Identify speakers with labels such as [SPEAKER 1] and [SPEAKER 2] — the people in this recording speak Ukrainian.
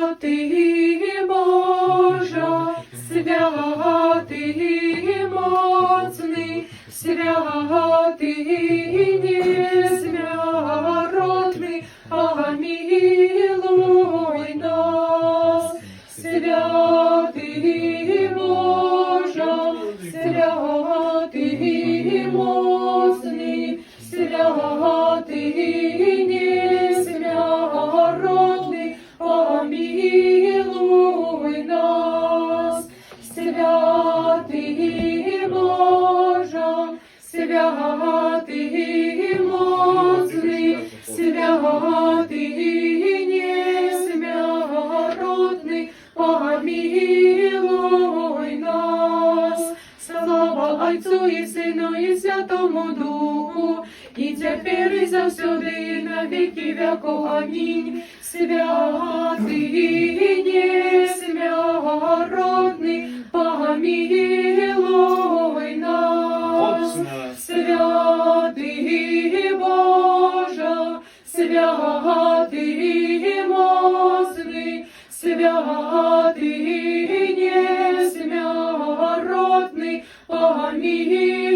[SPEAKER 1] Святий Боже, святий моцний, святий несмертний, помилуй нас. Святий Боже, святий моцний, святий несмертний, помилуй нас. Святий Боже, святий моцний, святий несмертний, помилуй нас. Слава Отцу і Сину і Святому Духу, і тепер і завсюди, і на віки веков. Амінь. Святий несмертний, помилуй нас. Святий Боже, святий моцний, святий несмертний, помилуй